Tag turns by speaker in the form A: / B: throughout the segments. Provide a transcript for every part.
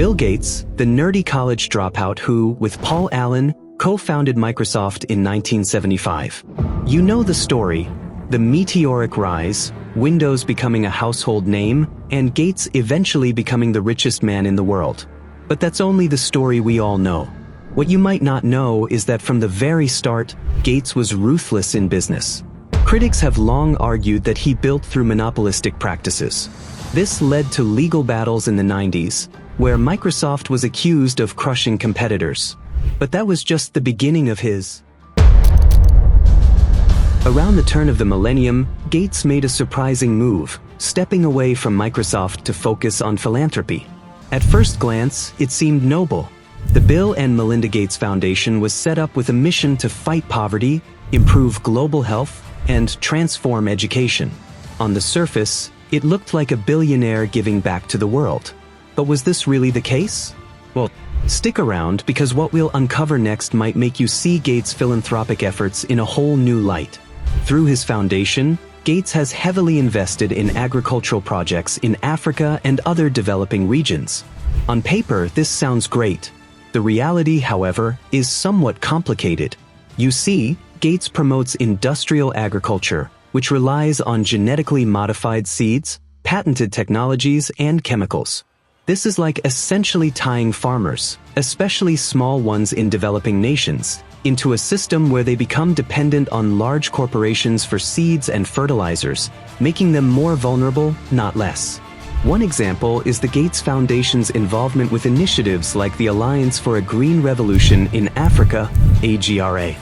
A: Bill Gates, the nerdy college dropout who, with Paul Allen, co-founded Microsoft in 1975. You know the story: the meteoric rise, Windows becoming a household name, and Gates eventually becoming the richest man in the world. But that's only the story we all know. What you might not know is that from the very start, Gates was ruthless in business. Critics have long argued that he built through monopolistic practices. This led to legal battles in the 90s, where Microsoft was accused of crushing competitors. But that was just the beginning of his. Around the turn of the millennium, Gates made a surprising move, stepping away from Microsoft to focus on philanthropy. At first glance, it seemed noble. The Bill and Melinda Gates Foundation was set up with a mission to fight poverty, improve global health, and transform education. On the surface, it looked like a billionaire giving back to the world. But was this really the case? Well, stick around, because what we'll uncover next might make you see Gates' philanthropic efforts in a whole new light. Through his foundation, Gates has heavily invested in agricultural projects in Africa and other developing regions. On paper, this sounds great. The reality, however, is somewhat complicated. You see, Gates promotes industrial agriculture, which relies on genetically modified seeds, patented technologies, and chemicals. This is like essentially tying farmers, especially small ones in developing nations, into a system where they become dependent on large corporations for seeds and fertilizers, making them more vulnerable, not less. One example is the Gates Foundation's involvement with initiatives like the Alliance for a Green Revolution in Africa, AGRA.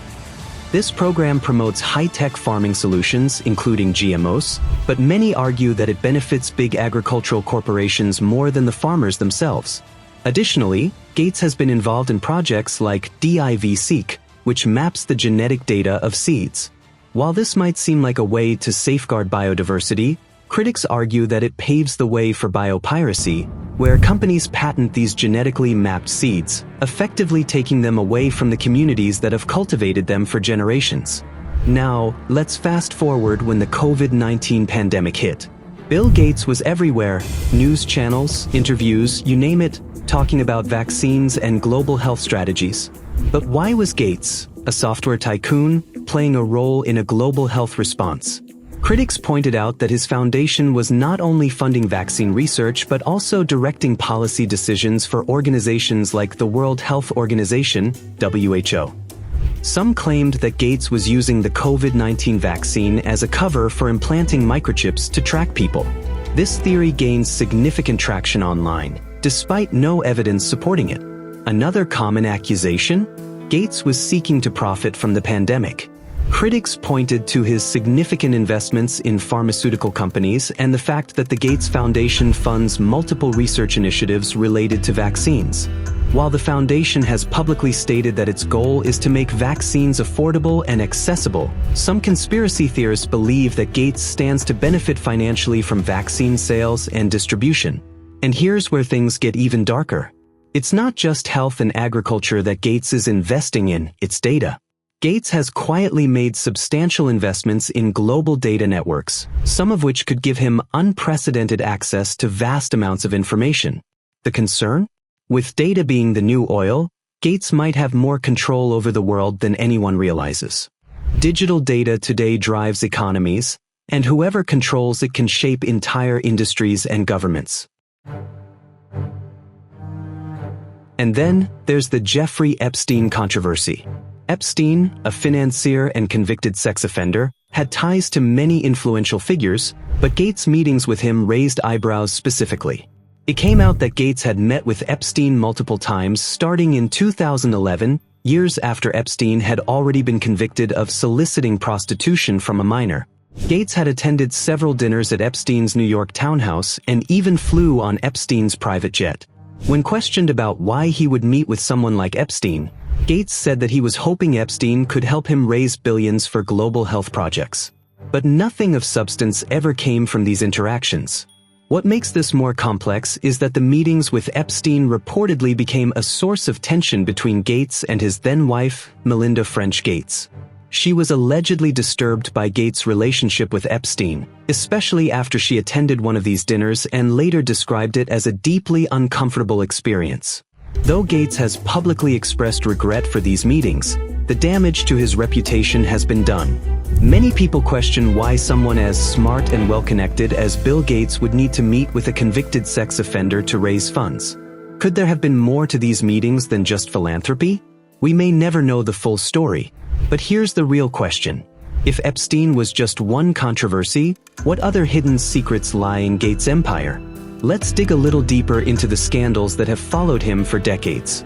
A: This program promotes high-tech farming solutions, including GMOs, but many argue that it benefits big agricultural corporations more than the farmers themselves. Additionally, Gates has been involved in projects like DIV-Seek, which maps the genetic data of seeds. While this might seem like a way to safeguard biodiversity, critics argue that it paves the way for biopiracy, where companies patent these genetically mapped seeds, effectively taking them away from the communities that have cultivated them for generations. Now, let's fast forward when the COVID-19 pandemic hit. Bill Gates was everywhere: news channels, interviews, you name it, talking about vaccines and global health strategies. But why was Gates, a software tycoon, playing a role in a global health response? Critics pointed out that his foundation was not only funding vaccine research but also directing policy decisions for organizations like the World Health Organization, WHO. Some claimed that Gates was using the COVID-19 vaccine as a cover for implanting microchips to track people. This theory gained significant traction online, despite no evidence supporting it. Another common accusation? Gates was seeking to profit from the pandemic. Critics pointed to his significant investments in pharmaceutical companies and the fact that the Gates Foundation funds multiple research initiatives related to vaccines. While the foundation has publicly stated that its goal is to make vaccines affordable and accessible, some conspiracy theorists believe that Gates stands to benefit financially from vaccine sales and distribution. And here's where things get even darker. It's not just health and agriculture that Gates is investing in, it's data. Gates has quietly made substantial investments in global data networks, some of which could give him unprecedented access to vast amounts of information. The concern? With data being the new oil, Gates might have more control over the world than anyone realizes. Digital data today drives economies, and whoever controls it can shape entire industries and governments. And then, there's the Jeffrey Epstein controversy. Epstein, a financier and convicted sex offender, had ties to many influential figures, but Gates' meetings with him raised eyebrows specifically. It came out that Gates had met with Epstein multiple times starting in 2011, years after Epstein had already been convicted of soliciting prostitution from a minor. Gates had attended several dinners at Epstein's New York townhouse and even flew on Epstein's private jet. When questioned about why he would meet with someone like Epstein, Gates said that he was hoping Epstein could help him raise billions for global health projects. But nothing of substance ever came from these interactions. What makes this more complex is that the meetings with Epstein reportedly became a source of tension between Gates and his then-wife, Melinda French Gates. She was allegedly disturbed by Gates' relationship with Epstein, especially after she attended one of these dinners and later described it as a deeply uncomfortable experience. Though Gates has publicly expressed regret for these meetings, the damage to his reputation has been done. Many people question why someone as smart and well-connected as Bill Gates would need to meet with a convicted sex offender to raise funds. Could there have been more to these meetings than just philanthropy? We may never know the full story, but here's the real question. If Epstein was just one controversy, what other hidden secrets lie in Gates' empire? Let's dig a little deeper into the scandals that have followed him for decades.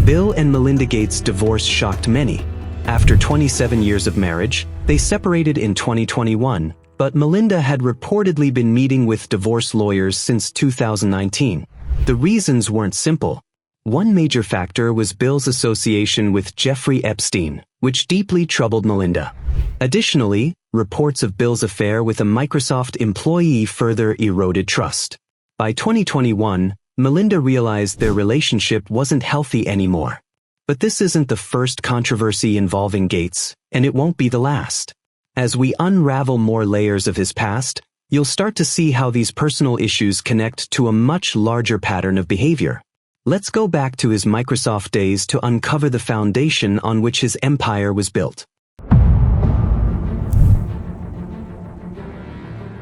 A: Bill and Melinda Gates' divorce shocked many. After 27 years of marriage, they separated in 2021, but Melinda had reportedly been meeting with divorce lawyers since 2019. The reasons weren't simple. One major factor was Bill's association with Jeffrey Epstein, which deeply troubled Melinda. Additionally, reports of Bill's affair with a Microsoft employee further eroded trust. By 2021, Melinda realized their relationship wasn't healthy anymore. But this isn't the first controversy involving Gates, and it won't be the last. As we unravel more layers of his past, you'll start to see how these personal issues connect to a much larger pattern of behavior. Let's go back to his Microsoft days to uncover the foundation on which his empire was built.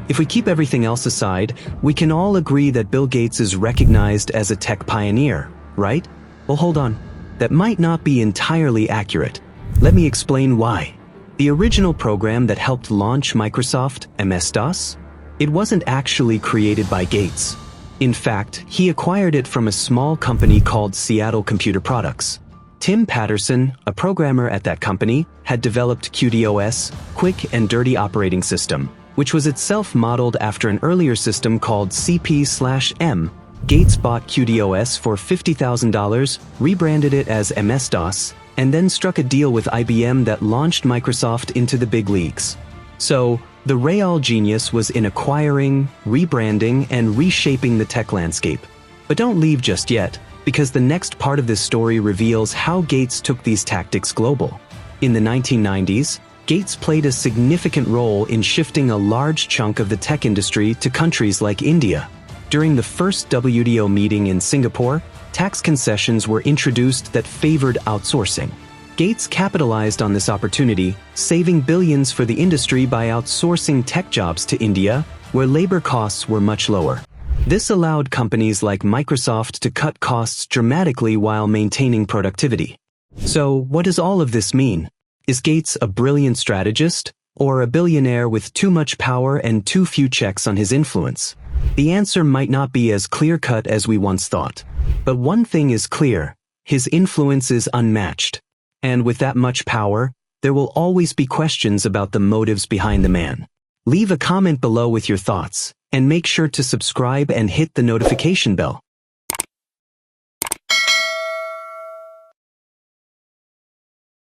A: If we keep everything else aside, we can all agree that Bill Gates is recognized as a tech pioneer, right? Well, hold on. That might not be entirely accurate. Let me explain why. The original program that helped launch Microsoft, MS-DOS, it wasn't actually created by Gates. In fact, he acquired it from a small company called Seattle Computer Products. Tim Patterson, a programmer at that company, had developed QDOS, Quick and Dirty Operating System, which was itself modeled after an earlier system called CP/M. Gates bought QDOS for $50,000, rebranded it as MS-DOS, and then struck a deal with IBM that launched Microsoft into the big leagues. So, the real genius was in acquiring, rebranding, and reshaping the tech landscape. But don't leave just yet, because the next part of this story reveals how Gates took these tactics global. In the 1990s, Gates played a significant role in shifting a large chunk of the tech industry to countries like India. During the first WTO meeting in Singapore, tax concessions were introduced that favored outsourcing. Gates capitalized on this opportunity, saving billions for the industry by outsourcing tech jobs to India, where labor costs were much lower. This allowed companies like Microsoft to cut costs dramatically while maintaining productivity. So, what does all of this mean? Is Gates a brilliant strategist, or a billionaire with too much power and too few checks on his influence? The answer might not be as clear-cut as we once thought. But one thing is clear: his influence is unmatched. And with that much power, there will always be questions about the motives behind the man. Leave a comment below with your thoughts, and make sure to subscribe and hit the notification bell.